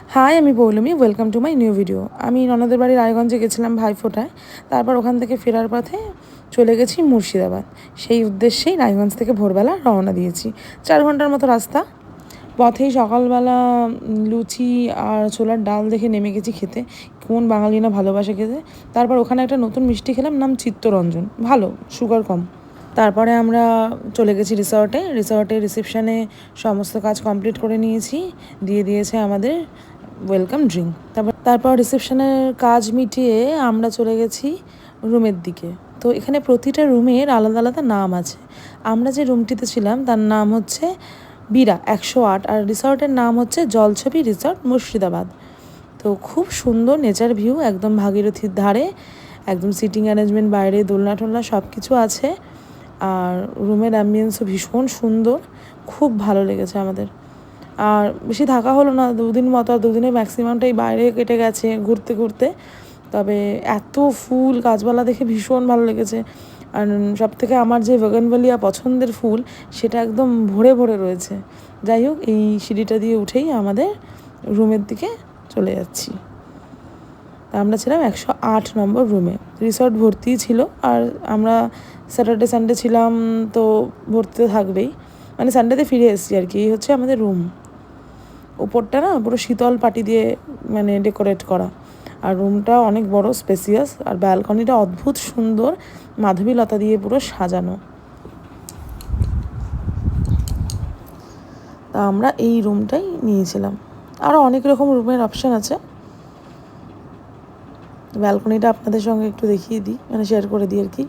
High, আমি Poulami. Welcome to my new video. আমি ননদের বাড়ি রায়গঞ্জে গেছিলাম ভাইফোঁটায়। তারপর ওখান থেকে ফেরার পথে চলে গেছি মুর্শিদাবাদ। সেই উদ্দেশ্যেই রায়গঞ্জ থেকে ভোরবেলা রওনা দিয়েছি। 4 ঘন্টার মতো রাস্তা। পথেই সকালবেলা লুচি আর ছোলার ডাল দেখে নেমে গেছি খেতে। কোন বাঙালি না ভালোবাসে খেতে। তারপর ওখানে একটা নতুন মিষ্টি খেলাম, নাম চিত্তরঞ্জন, ভালো, সুগার কম। তারপরে আমরা চলে গেছি রিসর্টে রিসেপশানে সমস্ত কাজ কমপ্লিট করে নিয়েছি। দিয়ে দিয়েছে আমাদের ওয়েলকাম ড্রিঙ্ক। তারপর রিসেপশনের কাজ মিটিয়ে আমরা চলে গেছি রুমের দিকে। তো এখানে প্রতিটা রুমের আলাদা আলাদা নাম আছে। আমরা যে রুমটিতে ছিলাম তার নাম হচ্ছে বীরা 108, আর রিসর্টের নাম হচ্ছে জলছবি রিসর্ট মুর্শিদাবাদ। তো খুব সুন্দর নেচার ভিউ, একদম ভাগীরথীর ধারে, একদম সিটিং অ্যারেঞ্জমেন্ট, বাইরে দোলনা টোলনা সব কিছু আছে। আর রুমের অ্যাম্বিয়েন্সও ভীষণ সুন্দর, খুব ভালো লেগেছে আমাদের। আর বেশি থাকা হলো না, 2 দিন মতো। আর 2 দিনের ম্যাক্সিমামটাই বাইরে কেটে গেছে ঘুরতে ঘুরতে। তবে এত ফুল গাছপালা দেখে ভীষণ ভালো লেগেছে। আর সব থেকে আমার যে বগনভেলিয়া পছন্দের ফুল, সেটা একদম ভরে ভরে রয়েছে। যাই হোক, এই সিঁড়িটা দিয়ে উঠেই আমাদের রুমের দিকে চলে যাচ্ছি। আমরা ছিলাম 108 নম্বর রুমে। রিসর্ট ভর্তিই ছিল। আর আমরা স্যাটারডে সানডে ছিলাম, তো ভর্তি তো থাকবেই। মানে সানডেতে ফিরে এসেছি আর কি। এই হচ্ছে আমাদের রুম। ওপরটা না পুরো শীতল পাটি দিয়ে মানে ডেকোরেট করা। আর রুমটা অনেক বড়, স্পেসিয়াস। আর ব্যালকনিটা অদ্ভুত সুন্দর, মাধবীলতা দিয়ে পুরো সাজানো। তা আমরা এই রুমটাই নিয়েছিলাম। আরও অনেক রকম রুমের অপশান আছে। ব্যালকনিটা আপনাদের সঙ্গে একটু দেখিয়ে দিই, মানে শেয়ার করে দিই আর কি।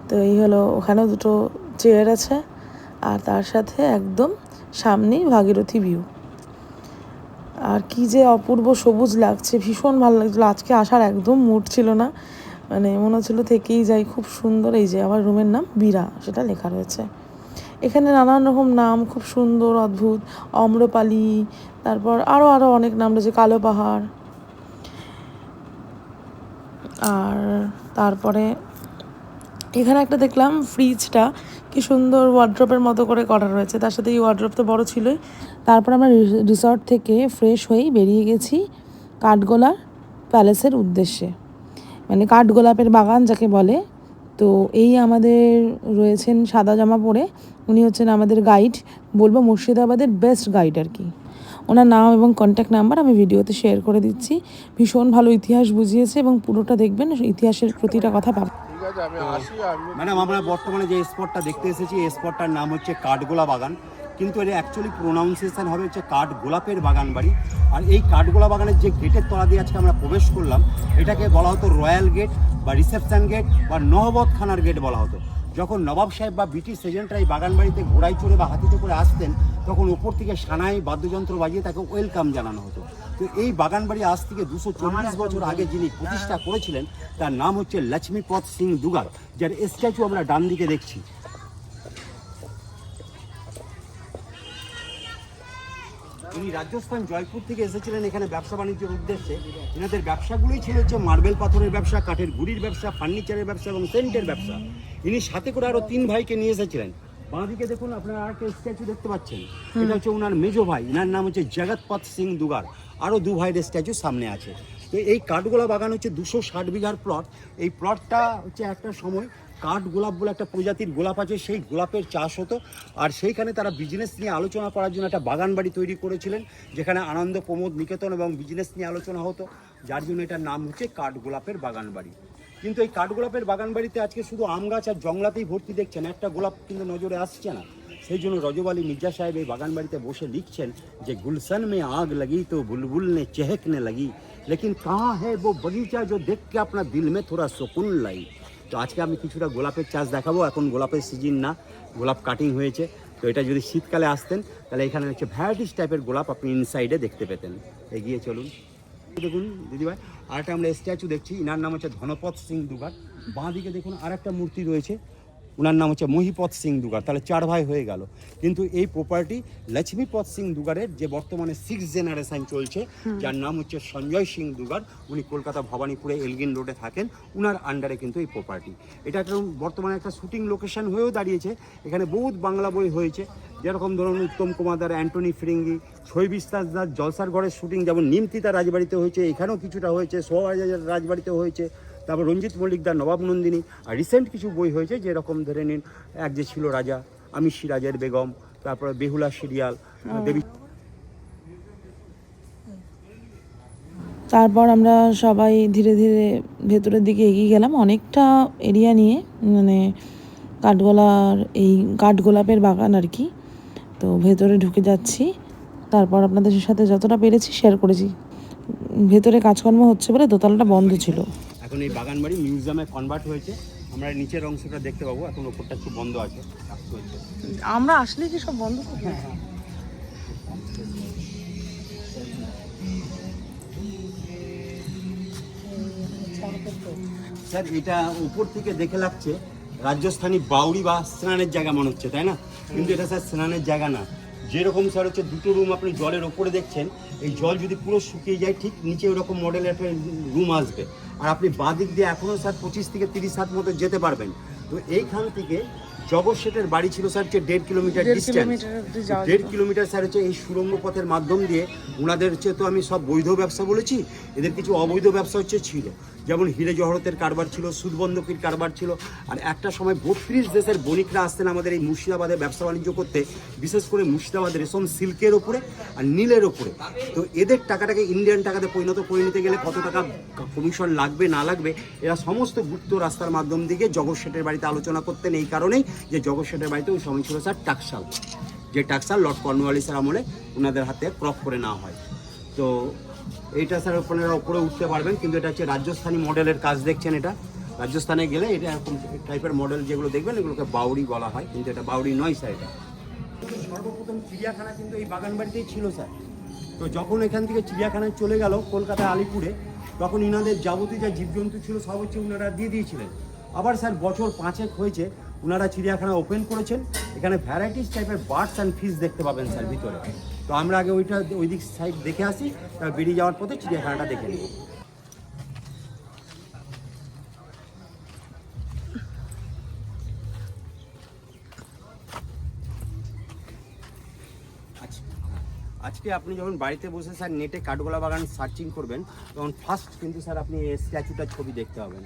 তো এই হলো, ওখানেও 2টো চেয়ার আছে। আর তার সাথে একদম সামনেই ভাগীরথী ভিউ। আর কি যে অপূর্ব সবুজ লাগছে, ভীষণ ভালো লাগছিলো। আজকে আসার একদম মুড ছিল না, মানে মনে হচ্ছিলো থেকেই যাই। খুব সুন্দর। এই যে আমার রুমের নাম বীরা, সেটা লেখা রয়েছে। এখানে নানান রকম নাম, খুব সুন্দর, অদ্ভুত। অম্রপালি, তারপর আরও অনেক নাম রয়েছে, কালো পাহাড়। আর তারপরে এখানে একটা দেখলাম ফ্রিজটা কি সুন্দর ওয়ার্ড্রপের মতো করে করা রয়েছে। তার সাথে এই ওয়ার্ড্রপ তো বড় ছিলই। তারপর আমরা রিসর্ট থেকে ফ্রেশ হয়েই বেরিয়ে গেছি কাঠগোলাপ প্যালেসের উদ্দেশ্যে, মানে কাঠগোলাপের বাগান যাকে বলে। তো এই আমাদের রয়েছেন সাদা জামা পরে, উনি হচ্ছেন আমাদের গাইড, বলবো মুর্শিদাবাদের বেস্ট গাইড আর কি। ওনার নাম এবং কন্ট্যাক্ট নাম্বার আমি ভিডিওতে শেয়ার করে দিচ্ছি। ভীষণ ভালো ইতিহাস বুঝিয়েছে এবং পুরোটা দেখবেন, ইতিহাসের প্রতিটা কথা পাবেন। ম্যাডাম, আমরা বর্তমানে যে স্পটটা দেখতে এসেছি, এই স্পটটার নাম হচ্ছে কাঠগোলা বাগান, কিন্তু এটা অ্যাকচুয়ালি প্রোনাউন্সিয়েশন হবে হচ্ছে কাঠগোলাপের বাগান বাড়ি। আর এই কাঠগোলা বাগানের যে গেটের তলা দিয়ে আজকে আমরা প্রবেশ করলাম, এটাকে বলা হতো রয়্যাল গেট বা রিসেপশন গেট বা নহবতখানার গেট বলা হতো। যখন নবাব সাহেব বা ব্রিটিশ এজেন্টরা এই বাগান বাড়িতে ঘোড়ায় চড়ে বা হাতিতে করে আসতেন, তখন উপর থেকে সানাই বাদ্যযন্ত্র বাজিয়ে তাকে ওয়েলকাম জানানো হতো। তো এই বাগান বাড়ি আজ থেকে 240 বছর আগে যিনি প্রতিষ্ঠা করেছিলেন, তার নাম হচ্ছে লক্ষ্মীপদ সিং দুগাল, যার স্ট্যাচু আমরা ডান দিকে দেখছি। ইনি রাজস্থান জয়পুর থেকে এসেছিলেন এখানে ব্যবসা বাণিজ্যের উদ্দেশ্যে। এনাদের ব্যবসাগুলোই ছিল হচ্ছে মার্বেল পাথরের ব্যবসা, কাঠের গুঁড়ির ব্যবসা, ফার্নিচারের ব্যবসা এবং সেন্টের ব্যবসা। ইনি সাথে করে আরও 3 ভাইকে নিয়ে এসেছিলেন। বাঁদিকে দেখুন, আপনারা আরেকটা স্ট্যাচু দেখতে পাচ্ছেন, এটা হচ্ছে ওনার মেজো ভাই, এনার নাম হচ্ছে জগৎপথ সিং দুগার। আরও 2 ভাইয়ের স্ট্যাচু সামনে আছে। তো এই কাঠগোলা বাগান হচ্ছে 260 বিঘার প্লট। এই প্লটটা হচ্ছে একটা সময় কাঠগোলাপ বলে একটা প্রজাতির গোলাপ আছে, সেই গোলাপের চাষ হতো। আর সেইখানে তারা বিজনেস নিয়ে আলোচনা করার জন্য একটা বাগান বাড়ি তৈরি করেছিলেন, যেখানে আনন্দ প্রমোদ নিকেতন এবং বিজনেস নিয়ে আলোচনা হতো, যার জন্য এটার নাম হচ্ছে কাঠগোলাপের বাগান বাড়ি। কিন্তু এই কাঠগোলাপের বাগান বাড়িতে আজকে শুধু আম গাছ আর জংলাতেই ভর্তি দেখছেন, একটা গোলাপ কিন্তু নজরে আসছে না। সেই জন্য রজব আলী মির্জা সাহেব এই বাগান বাড়িতে বসে লিখছেন যে গুলশন মে আগ লাগি তো বুলবুল নে চেহকনে লাগি, লেকিন কাহা হ্যায় वो बगीचा जो देख के अपना दिल में थोड़ा सुकून लाई। তো আজকে আমি কিছুটা গোলাপের চাষ দেখাবো। এখন গোলাপের সিজন না, গোলাপ কাটিং হয়েছে। তো এটা যদি শীতকালে আসতেন, তাহলে এখানে হচ্ছে ভ্যারাইটিস টাইপের গোলাপ আপনি ইনসাইডে দেখতে পেতেন। এগিয়ে চলুন, দেখুন দিদিভাই, আরেকটা আমরা স্ট্যাচু দেখছি, ইনার নাম হচ্ছে ধনপদ সিং দুগার। বাঁ দিকে দেখুন আরেকটা মূর্তি রয়েছে, ওনার নাম হচ্ছে মহিপত সিং দুগার, তাহলে 4 ভাই হয়ে গেল। কিন্তু এই প্রপার্টি লক্ষ্মীপত সিং দুগারের যে বর্তমানে 6 জেনারেশন চলছে, যার নাম হচ্ছে সঞ্জয় সিং দুগার, উনি কলকাতা ভবানীপুরে এলগিন রোডে থাকেন, উনার আন্ডারে কিন্তু এই প্রপার্টি। এটা একটা বর্তমানে একটা শুটিং লোকেশন হয়েও দাঁড়িয়েছে। এখানে বহুত বাংলা বই হয়েছে, যেরকম ধরুন উত্তম কুমার দার, অ্যান্টনি ফিরিঙ্গি, ছবি বিশ্বাস দার জলসার ঘরের শুটিং যেমন নিমতিতা রাজবাড়িতে হয়েছে, এখানেও কিছুটা হয়েছে, সোহাজার রাজবাড়িতে হয়েছে, তারপর রঞ্জিত মল্লিকদার নবাব নন্দিনী, আর রিসেন্ট কিছু বই হয়েছে যেরকম ধরে নিন এক যে ছিল রাজা, আমি সিরাজের বেগম, তারপরে বেহুলা সিরিয়াল, দেবী। তারপর আমরা সবাই ধীরে ধীরে ভেতরের দিকে এগিয়ে গেলাম, অনেকটা এরিয়া নিয়ে, মানে কাঠগোলাপের বাগান আর কি। তো ভেতরে ঢুকে যাচ্ছি, তারপর আপনাদের সাথে যতটা পেরেছি শেয়ার করেছি। ভেতরে কাজকর্ম হচ্ছে বলে দোতলাটা বন্ধ ছিল। এখন এই বাগান বাড়ি মিউজিয়ামে কনভার্ট হয়েছে, আমরা নিচের অংশটা দেখতে পাবো, এখন ওপরটা একটু বন্ধ আছে, কাজ চলছে। আমরা আসলে কি সব বন্ধ থাকে? স্যার এটা উপর থেকে দেখে লাগছে রাজস্থানী বাউরি বা স্নানের জায়গা মনে হচ্ছে, তাই না? কিন্তু এটা স্যার স্নানের জায়গা না। যেরকম স্যার হচ্ছে দুটো রুম আপনি জলের ওপরে দেখছেন, এই জল যদি পুরো শুকিয়ে যায় ঠিক নিচে ওরকম মডেলের একটা রুম আসবে। আর আপনি বাঁ দিক দিয়ে এখনও স্যার 25 থেকে 30 হাত মতো যেতে পারবেন। তো এইখান থেকে জগৎ শেঠের বাড়ি ছিল স্যার হচ্ছে 1.5 কিলোমিটার ডিস্টেন্স। 1.5 কিলোমিটার স্যার হচ্ছে এই সুড়ঙ্গ পথের মাধ্যম দিয়ে ওনাদের হচ্ছে, তো আমি সব বৈধ ব্যবসা বলেছি, এদের কিছু অবৈধ ব্যবসা হচ্ছে ছিল, যেমন হিরে জহরতের কারবার ছিল, সুদবন্দকির কারবার ছিল। আর একটা সময় 32 দেশের বণিকরা আসতেন আমাদের এই মুর্শিদাবাদে ব্যবসা বাণিজ্য করতে, বিশেষ করে মুর্শিদাবাদের রেশম সিল্কের ওপরে আর নীলের ওপরে। তো এদের টাকাটাকে ইন্ডিয়ান টাকাতে পরিণত করে নিতে গেলে কত টাকা কমিশন লাগবে না লাগবে, এরা সমস্ত গুপ্ত রাস্তার মাধ্যম থেকে জগৎ শেঠের বাড়িতে আলোচনা করতেন। এই কারণেই যে জগৎ শেঠের বাড়িতে ওই সময় ছিল স্যার টাকশাল, যে টাকশাল লর্ড কর্নওয়ালিসের আমলে ওনাদের হাতে ক্রপ করে নেওয়া হয়। তো এইটা স্যার আপনারা ওপরে উঠতে পারবেন, কিন্তু এটা হচ্ছে রাজস্থানী মডেলের কাজ দেখছেন। এটা রাজস্থানে গেলে এটা এরকম টাইপের মডেল যেগুলো দেখবেন এগুলোকে বাউরি বলা হয়, কিন্তু এটা বাউরি নয় স্যার। এটা সর্বপ্রথম চিড়িয়াখানা কিন্তু এই বাগান বাড়িতেই ছিল স্যার। তো যখন এখান থেকে চিড়িয়াখানায় চলে গেল কলকাতা আলিপুরে, তখন ইনাদের যাবতীয় যা জীবজন্তু ছিল সব হচ্ছে ওনারা দিয়ে দিয়েছিলেন। আবার স্যার বছর 5 হয়েছে ওনারা চিড়িয়াখানা ওপেন করেছেন, এখানে ভ্যারাইটিস টাইপের বার্ডস অ্যান্ড ফিশ দেখতে পাবেন স্যার ভিতরে। তো আমরা আগে ওই দিক সাইড দেখে আসি, তার বেরিয়ে যাওয়ার পথে চিড়িয়াখানাটা দেখে নিই। আজকে আপনি যখন বাড়িতে বসে স্যার নেটে কাঠগোলা বাগান সার্চিং করবেন, তখন ফার্স্ট কিন্তু স্যার আপনি এই স্ট্যাচুটার ছবি দেখতে পাবেন।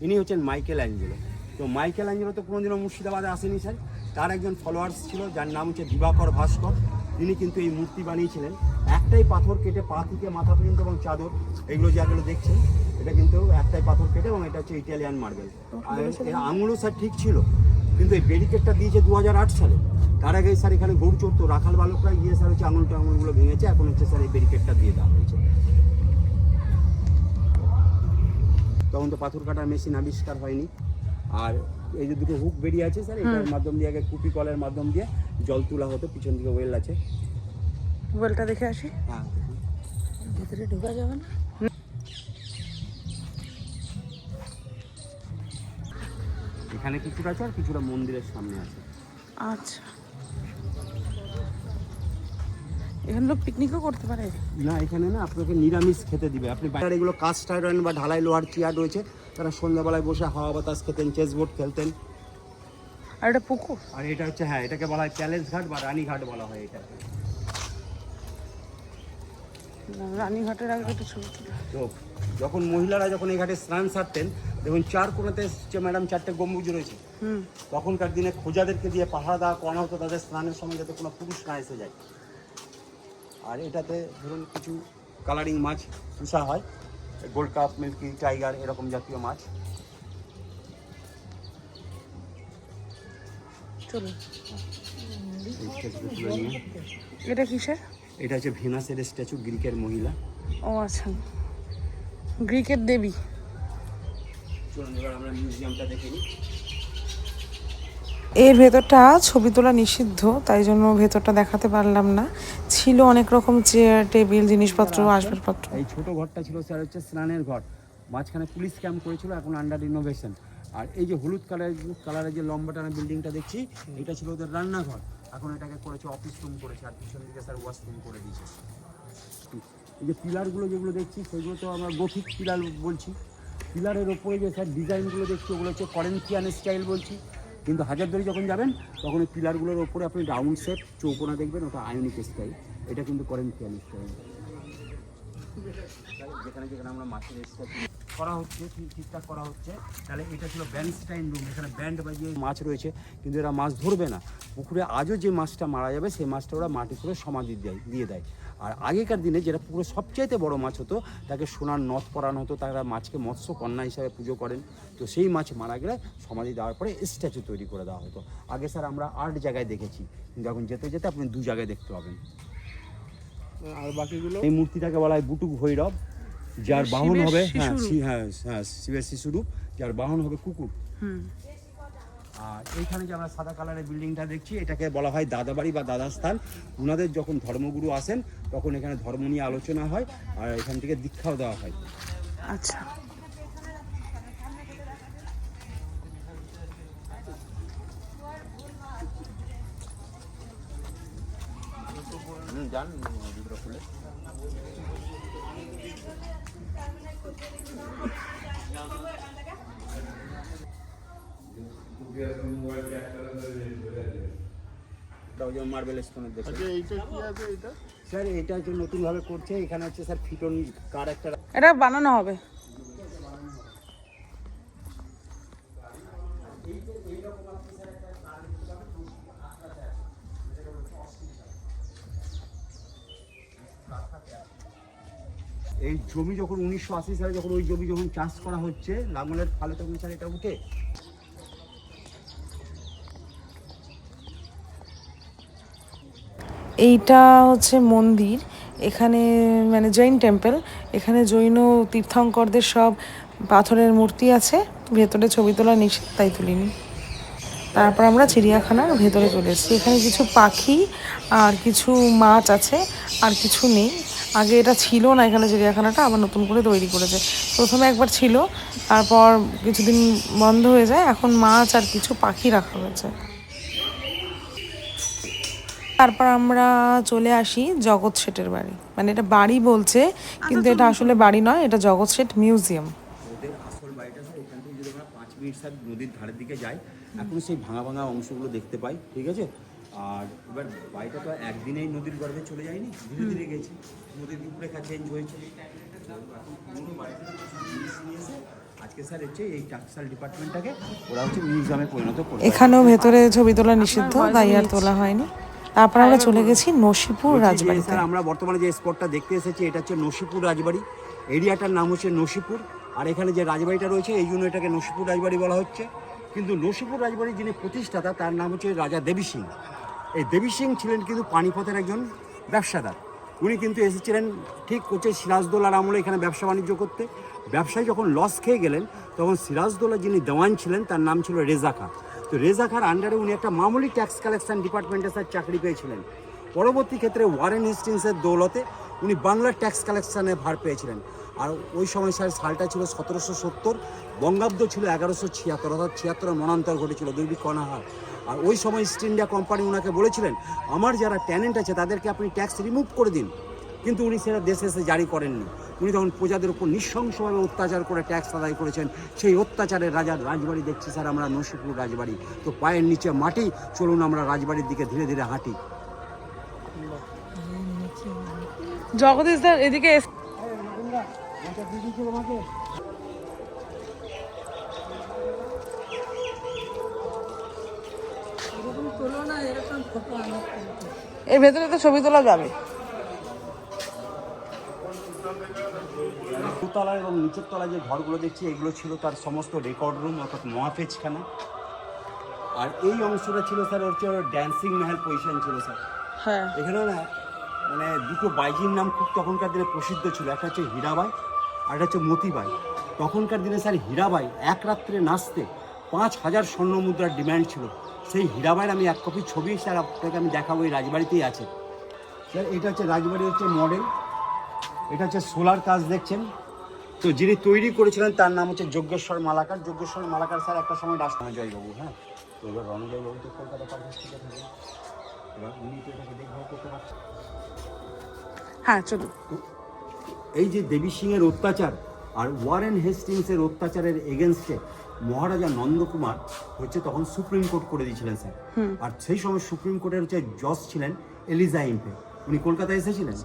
ইনি হচ্ছেন মাইকেল অ্যাঞ্জেলো। তো মাইকেল অ্যাঞ্জেলো তো কোনোদিনও মুর্শিদাবাদে আসেনি স্যার, তার একজন ফলোয়ার্স ছিল যার নাম হচ্ছে দিবাকর ভাস্কর। তিনি কিন্তু এই মূর্তি বানিয়েছিলেন। একটাই পাথর কেটে পা থেকে মাথা পর্যন্ত এবং চাদর এগুলো যেগুলো দেখছেন, এটা কিন্তু একটাই পাথর কেটে, এবং এটা হচ্ছে ইটালিয়ান মার্বেল। আর আঙুলও স্যার ঠিক ছিল, কিন্তু এই ব্যারিকেডটা দিয়েছে 2008 সালে। তার আগে স্যার এখানে গরু চড়তো, রাখাল বালকরা গিয়ে স্যার হচ্ছে আঙুলগুলো ভেঙেছে, এখন হচ্ছে স্যার এই ব্যারিকেডটা দিয়ে দেওয়া হয়েছে। তখন তো পাথর কাটার মেশিন আবিষ্কার হয়নি। আর এই যে দুটো হুক বেরিয়ে আছে স্যার, এটার মাধ্যম দিয়ে আগে কুপি কলের মাধ্যম দিয়ে জল তোলা হতো। পিছন দিকে ওয়েল আছে, ওয়েলটা দেখে আসি। হ্যাঁ ভেতরে ঢোকা যাবে না? এখানে কিছুটা আছে আর কিছুটা মন্দিরের সামনে আছে। আচ্ছা, এখানে লোক পিকনিকও করতে পারে? না, এখানে না আপনাকে নিরামিষ খেতে দিবে। আপনি বাইরে এগুলো কাস্ট আয়রন বা ঢালাই লোহার চেয়ার রয়েছে, তারা সন্ধ্যাবেলায় বসে হাওয়া বাতাস খেতেন, চেস বোর্ড খেলতেন। আর এটা পুকুর? আর এটা হচ্ছে, হ্যাঁ, এটাকে বলা হয় প্যালেস ঘাট বা রানীঘাট বলা হয় এটা। রানীঘাটের আগে একটু ছবি। তো যখন মহিলারা যখন এই ঘাটে স্নান সারতেন, দেখুন 4 কোণাতে ম্যাডাম 4টে গম্বুজ রয়েছে। তখনকার দিনে খোঁজাদেরকে দিয়ে পাহারা দেওয়া করানো হতো তাদের স্নানের সময়, যাতে কোনো পুরুষ না এসে যায়। আর এটাতে ধরুন কিছু কালারিং মাছ পুষা হয়, গোল্ড কাপ, মিল্কি, টাইগার, এরকম জাতীয় মাছ। চলুন। তুলে নিয়ে, এটা কিসের? এটা হচ্ছে ভেনাসের স্ট্যাচু, গ্রিকের মহিলা। ও আচ্ছা, গ্রিকের দেবী। চলুন এবার আমরা মিউজিয়ামটা দেখে নিই। এর ভেতরটা ছবি তোলা নিষিদ্ধ, তাই জন্য ভেতরটা দেখাতে পারলাম না। ছিল অনেক রকম চেয়ার, টেবিল, জিনিসপত্র, আসবাবপত্র। এই ছোট ঘরটা ছিল স্যার হচ্ছে স্নানের ঘর, মাঝখানে পুলিশ ক্যাম্প করেছিল, এখন আন্ডার রিনোভেশন। আর এই যে হলুদ কালারের যে লম্বা টানা বিল্ডিংটা দেখছি, এটা ছিল ওদের রান্নাঘর, এখন এটাকে করেছে অফিস রুম করেছে, আর পিছন দিকে স্যার ওয়াশরুম করে দিয়েছে। এই যে পিলারগুলো যেগুলো দেখছি সেগুলো তো আমরা গথিক পিলার বলছি, পিলারের ওপরে যে স্যার ডিজাইনগুলো দেখছি ওগুলো হচ্ছে করেন্থিয়ান স্টাইল বলছি, কিন্তু হাজারদুয়ারি যখন যাবেন তখন ওই পিলারগুলোর ওপরে আপনি রাউন্ড শেপ চৌকোনা দেখবেন, ওটা আয়নিক স্টাইল, এটা কিন্তু করেন্থিয়ান স্টাইল। যেখানে যেখানে আমরা মাছের স্টাইল করা হচ্ছে ঠিকঠাক করা হচ্ছে, তাহলে এটা ছিল ব্যান্ডস্টাইন রুম, এখানে ব্যান্ড বাজিয়ে মাছ রয়েছে, কিন্তু এরা মাছ ধরবে না, পুকুরে আজও যে মাছটা মারা যাবে সেই মাছটা ওরা মাটি করে সমাধি দিয়ে দেয়। আর আগেকার দিনে যেটা পুকুরে সবচাইতে বড় মাছ হতো তাকে সোনার নথ পরানো হতো, তারা মাছকে মৎস্য কন্যা হিসাবে পুজো করেন, তো সেই মাছ মারা গেলে সমাধি দেওয়ার পরে স্ট্যাচু তৈরি করে দেওয়া হতো। আগে স্যার আমরা 8 জায়গায় দেখেছি, কিন্তু এখন যেতে যেতে আপনি 2 জায়গায় দেখতে পাবেন। আর বাকিগুলো এই মূর্তিটাকে বলা হয় বুটুক ভৈরব, যার বাহন হবে শিবের শিশুরূপ, যার বাহন হবে কুকুর। আর এইখানে যে আমরা সাদা কালারের বিল্ডিংটা দেখছি এটাকে বলা হয় দাদাবাড়ি বা দাদাস্থান। ওনাদের যখন ধর্মগুরু আসেন তখন এখানে ধর্ম নিয়ে আলোচনা হয় আর এখান থেকে দীক্ষাও দেওয়া হয়। আচ্ছা, যান দুটো খুলে। মার্বেল স্টোনের দেখে এইটা কি আছে? এটা স্যার এটা হচ্ছে নতুনভাবে করছে, এখানে হচ্ছে স্যার ফিটন কার একটা এটা বানানো হবে। এই জমি যখন 1980 সালে যখন ওই জমি যখন চাষ করা হচ্ছে লাঙলের ফালে, তখন স্যার এটা উঠে এইটা হচ্ছে মন্দির, এখানে মানে জৈন টেম্পল, এখানে জৈন তীর্থঙ্করদের সব পাথরের মূর্তি আছে, ভেতরে ছবি তোলা নিষেধ তাই তুলিনি। তারপর আমরা চিড়িয়াখানার ভেতরে চলে এসেছি, এখানে কিছু পাখি আর কিছু মাছ আছে, আর কিছু নেই। আগে এটা ছিল না এখানে চিড়িয়াখানাটা, আবার নতুন করে তৈরি করেছে। প্রথমে একবার ছিল, তারপর কিছুদিন বন্ধ হয়ে যায়, এখন মাছ আর কিছু পাখি রাখা হয়েছে। তারপর আমরা চলে আসি জগৎ শেঠের বাড়ি, মানে এটা বাড়ি বলছে কিন্তু এটা আসলে বাড়ি নয়, এটা জগৎ শেঠ মিউজিয়াম। ওদের আসল বাড়িটা স্যার এখান থেকে যদি আমরা 5 মিনিট স্যার নদীর ধারের দিকে যাই, এখন সেই ভাঙা ভাঙা অংশগুলো দেখতে পাই, ঠিক আছে। আর এবার বাড়িটা তো একদিনেই নদীর গর্ভে চলে যায়নি, ধীরে ধীরে গেছে, নদীর রূপরেখা চেঞ্জ হয়েছে। পুরো বাড়িতে জিনিস নিয়ে এসে আজকে স্যার হচ্ছে এই টেক্সটাইল ডিপার্টমেন্টটাকে ওরা হচ্ছে মিউজিয়ামে পরিণত করে। এখানেও ভেতরে ছবি তোলা নিষিদ্ধ, তাই আর তোলা হয়নি। তারপর আমরা চলে গেছি নসিপুর রাজবাড়িতে। স্যার আমরা বর্তমানে যে স্পটটা দেখতে এসেছি এটা হচ্ছে নসিপুর রাজবাড়ি, এরিয়াটার নাম হচ্ছে নসিপুর, আর এখানে যে রাজবাড়িটা রয়েছে এই জন্য এটাকে নসিপুর রাজবাড়ি বলা হচ্ছে। কিন্তু নসিপুর রাজবাড়ির যিনি প্রতিষ্ঠাতা তার নাম হচ্ছে রাজা দেবী সিং। এই দেবী সিং ছিলেন কিন্তু পানিপথের একজন ব্যবসাদার, উনি কিন্তু এসেছিলেন ঠিক হচ্ছে সিরাজদৌলার আমলে এখানে ব্যবসা বাণিজ্য করতে। ব্যবসায় যখন লস খেয়ে গেলেন তখন সিরাজদৌলার যিনি দেওয়ান ছিলেন তার নাম ছিল রেজা খাঁ। তো রেজা খাঁর আন্ডারে উনি একটা মামুলি ট্যাক্স কালেকশন ডিপার্টমেন্টে স্যার চাকরি পেয়েছিলেন। পরবর্তী ক্ষেত্রে ওয়ারেন হেস্টিংসের দৌলতে উনি বাংলার ট্যাক্স কালেকশানে ভার পেয়েছিলেন। আর ওই সময় স্যার সালটা ছিল 1770, বঙ্গাব্দ ছিল 1176, অর্থাৎ 76 মনান্তর ঘটেছিল, দুর্ভিক্ষ অনাহার। আর ওই সময় ইস্ট ইন্ডিয়া কোম্পানি ওনাকে বলেছিলেন আমার যারা ট্যালেন্ট আছে তাদেরকে আপনি ট্যাক্স রিমুভ করে দিন, কিন্তু উনি সেটা দেশে এসে জারি করেননি। উনি তখন প্রজাদের উপর নৃশংসভাবে অত্যাচার করে ট্যাক্স আদায় করেছেন। সেই অত্যাচারের রাজার রাজবাড়ি দেখছি স্যার আমরা নসিপুর রাজবাড়ি। তো পায়ের নিচে মাটি, চলুন আমরা রাজবাড়ির দিকে ধীরে ধীরে হাঁটি। জগদীশদার এদিকে এর ভেতরে তো ছবি তোলা যাবে। দোতলা এবং নিচের তলায় যে ঘরগুলো দেখছি এগুলো ছিল তার সমস্ত রেকর্ড রুম, অর্থাৎ মহাফেজখানা। আর এই অংশটা ছিল স্যার হচ্ছে ড্যান্সিং মহল পজিশন ছিল স্যার। হ্যাঁ, এখানে না মানে দুটো বাইজির নাম খুব তখনকার দিনে প্রসিদ্ধ ছিল, একটা হচ্ছে হীরাবাই আর একটা হচ্ছে মতিবাই। তখনকার দিনে স্যার হীরাবাই এক রাত্রে নাচতে 5000 স্বর্ণ মুদ্রার ডিম্যান্ড ছিল। সেই হীরাবাইয়ের আমি 1 কপি ছবি স্যার আপনাকে আমি দেখাবো, এই রাজবাড়িতেই আছে স্যার। এটা হচ্ছে রাজবাড়ি হচ্ছে মডেল, এটা হচ্ছে সোলার কাজ দেখছেন, তো যিনি তৈরি করেছিলেন তার নাম হচ্ছে যজ্ঞেশ্বর মালাকার। যজ্ঞেশ্বর মালাকার স্যার একটা সময় রণজয়বাবু, হ্যাঁ। তো এবার রণজয়বাবু তো কলকাতা পারভেজ থেকে থাকে, এবার উনি তো এটাকে দেখভাল করতে পারছেন। হ্যাঁ চলো। এই যে দেবী সিংয়ের অত্যাচার আর ওয়ারেন হেস্টিংসের অত্যাচারের এগেনস্টে মহারাজা নন্দকুমার হচ্ছে তখন সুপ্রিম কোর্ট করে দিয়েছিলেন স্যার। আর সেই সময় সুপ্রিম কোর্টের হচ্ছে জজ ছিলেন এলিজা ইম্পে, উনি কলকাতায় এসেছিলেন।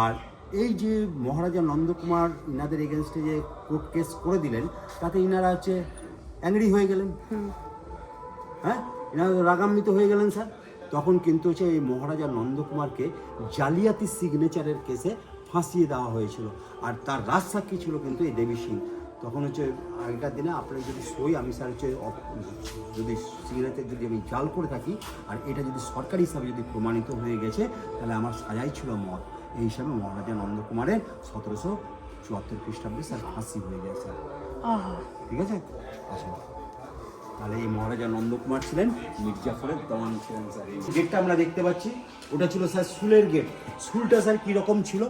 আর এই যে মহারাজা নন্দকুমার ইনাদের এগেনস্টে যে কোর্ট কেস করে দিলেন, তাতে ইনারা হচ্ছে অ্যাংরি হয়ে গেলেন, হ্যাঁ, এনারা রাগান্বিত হয়ে গেলেন স্যার। তখন কিন্তু হচ্ছে এই মহারাজা নন্দকুমারকে জালিয়াতি সিগনেচারের কেসে ফাঁসিয়ে দেওয়া হয়েছিল। আর তার রাজসাক্ষী ছিল কিন্তু এই দেবী সিং। তখন হচ্ছে আগেকার দিনে আপনার যদি সই আমি স্যার হচ্ছে যদি সিগনেচার যদি আমি জাল করে থাকি আর এটা যদি সরকারি হিসাবে যদি প্রমাণিত হয়ে গেছে, তাহলে আমার সাজাই ছিল মত। এই হিসাবে মহারাজা নন্দকুমারের 1774 খ্রিস্টাব্দে স্যার ফাঁসি হয়ে যায় স্যার। ঠিক আছে, আচ্ছা। তাহলে এই মহারাজা নন্দকুমার ছিলেন মির্জাফরের দেওয়ান ছিলেন স্যার। এই গেটটা আমরা দেখতে পাচ্ছি, ওটা ছিল স্যার সুলের গেট। সুলটা স্যার কীরকম ছিল,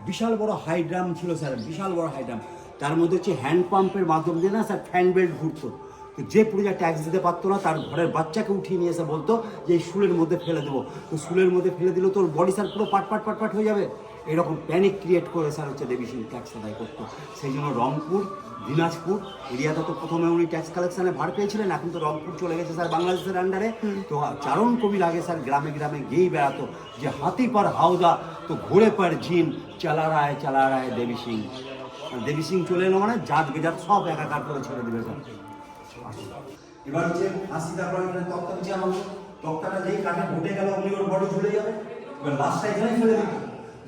বিশাল বড় হাইড্রাম ছিল স্যার, বিশাল বড় হাইড্রাম। তার মধ্যে হচ্ছে হ্যান্ড পাম্পের মাধ্যম দিয়ে না স্যার ফ্যান বেল্ট ঘুরতো। তো যে প্রজা ট্যাক্স দিতে পারতো না, তার ঘরের বাচ্চাকে উঠিয়ে নিয়ে এসে বলতো যে এই সুলের মধ্যে ফেলে দেবো। তো সুলের মধ্যে ফেলে দিলেও তোর বডি স্যার পুরো পাট হয়ে যাবে। এরকম প্যানিক ক্রিয়েট করে স্যার হচ্ছে দেবী সিং ট্যাক্স আদায় করতো। সেই জন্য রংপুর, দিনাজপুর এরিয়াতে তো প্রথমে উনি ট্যাক্স কালেকশনে ভার পেয়েছিলেন, এখন তো রংপুর চলে গেছে স্যার বাংলাদেশের আন্ডারে। তো চারণ কবির আগে স্যার গ্রামে গ্রামে গিয়েই বেড়াতো যে হাতি পার হাওদা তো ঘোড়ে পার ঝিন, চালা রায় দেবী সিং। দেবী সিং চলে এলো মানে জাত গেজাত সব একাকার করে ছেড়ে দেবে স্যার। এবার হচ্ছে ফাঁসি, তারপর এখানে তক্তা বিছিয়ে আমাকে, তক্তাটা যেই কাঠে ঘটে গেল অমনি ওর বডি ঝুলে যাবে। এবার লাস্টটা এখানে ফেলে দিত,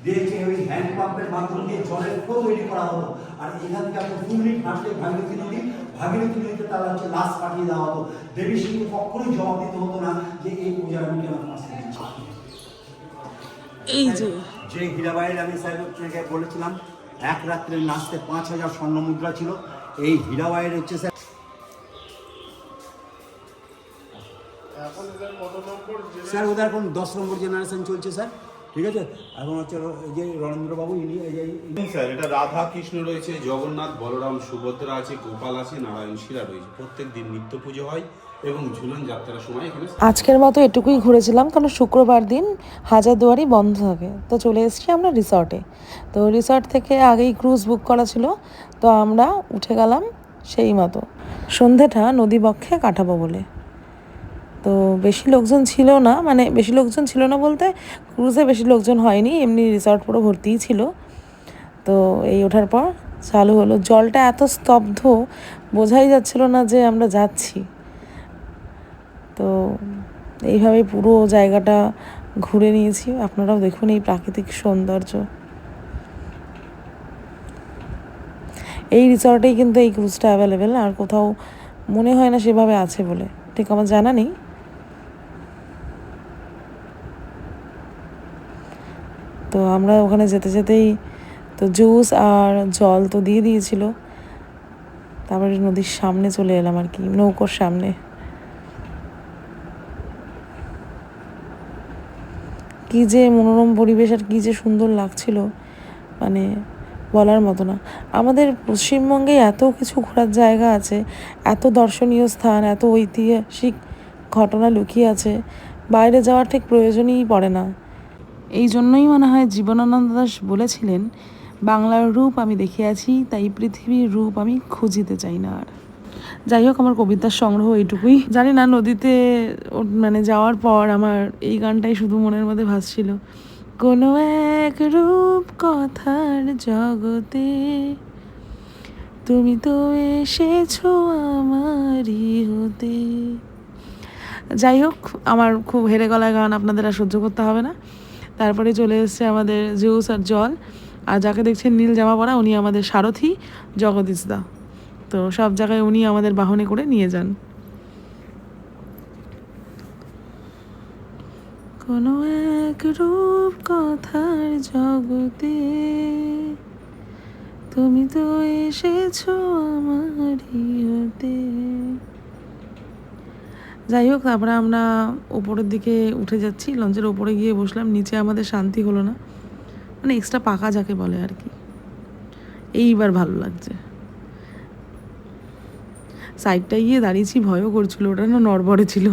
দিয়েছে ওই হ্যান্ড পাম্পের মাধ্যম দিয়ে জলের ফ্লো তৈরি করা হতো। আর এখান থেকে আপনি 2 মিনিট হাঁটলে ভাগীরথী নদীতে তারা হচ্ছে লাশ পাঠিয়ে দেওয়া হতো। দেবী সিংকে কখনোই জবাব দিতে হতো না যে এই পূজার আমি কেন ফাঁসি দিচ্ছি। এই যে হীরাবাইয়ের আমি স্যার আপনাকে বলেছিলাম 1 রাত্রের নাচতে 5000 স্বর্ণ মুদ্রা ছিল, এই হীরাবাইয়ের হচ্ছে স্যার। স্যার ওদের এখন 10 নম্বর জেনারেশন চলছে স্যার। ঠিক আছে, এখন হচ্ছে এই যে রণেন্দ্রবাবু ইনি স্যার এটা রাধা কৃষ্ণ রয়েছে, জগন্নাথ, বলরাম, সুভদ্রা আছে, গোপাল আছে, নারায়ণ শিলা রয়েছে। প্রত্যেক দিন নিত্য পুজো হয় এবং ঝুলন যাত্রার সময় এখানে। আজকের মতো এটুকুই ঘুরেছিলাম, কারণ শুক্রবার দিন হাজারদুয়ারি বন্ধ থাকে। তো চলে এসেছি আমরা রিসর্টে। তো রিসর্ট থেকে আগেই ক্রুজ বুক করা ছিল, তো আমরা উঠে গেলাম সেই মতো। সন্ধেটা নদী বক্ষে কাটাবো বলে। তো বেশি লোকজন ছিল না, মানে বেশি লোকজন ছিল না বলতে ক্রুজে বেশি লোকজন হয়নি, এমনি রিসর্ট পুরো ভর্তিই ছিল। তো এই ওঠার পর চালু হলো। জলটা এত স্তব্ধ, বোঝাই যাচ্ছিল না যে আমরা যাচ্ছি। তো এইভাবেই পুরো জায়গাটা ঘুরে নিয়েছি। আপনারাও দেখুন এই প্রাকৃতিক সৌন্দর্য। এই রিসর্টেই কিন্তু এই ক্রুজটা অ্যাভেলেবেল, আর কোথাও মনে হয় না সেভাবে আছে বলে, ঠিক আমার জানা নেই। তো আমরা ওখানে যেতে যেতেই তো জুস আর জল তো দিয়ে দিয়েছিল। তারপরে নদীর সামনে চলে এলাম আর কি, নৌকোর সামনে। কি যে মনোরম পরিবেশ আর কি যে সুন্দর লাগছিল, মানে বলার মতো না। আমাদের পশ্চিমবঙ্গে এত কিছু ঘোরার জায়গা আছে, এত দর্শনীয় স্থান, এত ঐতিহাসিক ঘটনা লুকিয়ে আছে, বাইরে যাওয়ার ঠিক প্রয়োজনই পড়ে না। এই জন্যই মনে হয় জীবনানন্দ দাশ বলেছিলেন, বাংলার রূপ আমি দেখিয়াছি, তাই পৃথিবীর রূপ আমি খুঁজিতে চাই না আর। যাই হোক, আমার কবিতার সংগ্রহ এইটুকুই। জানি না নদীতে মানে যাওয়ার পর আমার এই গানটাই শুধু মনের মধ্যে ভাসছিল। কোনো এক রূপ কথার জগতে তুমি তো এসেছো আমারই হতে। যাই হোক, আমার খুব হেরে গলায় গান আপনাদের আর সহ্য করতে হবে না। তারপরে চলে এসছে আমাদের জুস আর জল, আর যাকে দেখছেন নীল জামা পরা উনি আমাদের সারথি জগদীশ দা। তো সব জায়গায় উনি আমাদের বাহনে করে নিয়ে যান। কোনো এক রূপ কথার জগতে তুমি তো এসেছো আমারই হতে। যাই হোক, তারপরে আমরা ওপরের দিকে উঠে যাচ্ছি, লঞ্চের ওপরে গিয়ে বসলাম। নিচে আমাদের শান্তি হলো না, মানে এক্সট্রা পাকা যাকে বলে আর কি। এইবার ভালো লাগছে। সাইডটায় গিয়ে দাঁড়িয়েছি, ভয়ও করছিল, ওটা না নড়বড়ে ছিল।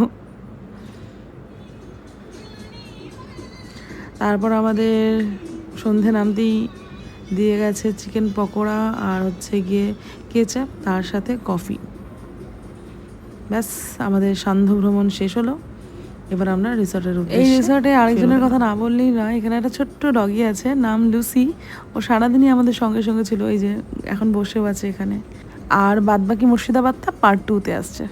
তারপর আমাদের সন্ধে নামতেই দিয়ে গেছে চিকেন পকোড়া আর হচ্ছে গিয়ে কেচাপ, তার সাথে কফি। ব্যাস আমাদের সান্ধ্য ভ্রমণ শেষ হলো। এবার আমরা রিসর্টের উদ্দেশ্যে। এই রিসর্টে আরেকজনের কথা না বললেই নয়, এখানে একটা ছোট্ট ডগি আছে, নাম লুসি। ও সারাদিনই আমাদের সঙ্গে সঙ্গে ছিল, এই যে এখন বসেও আছে এখানে। আর বাদবাকি মুর্শিদাবাদটা পার্ট 2-তে আসছে।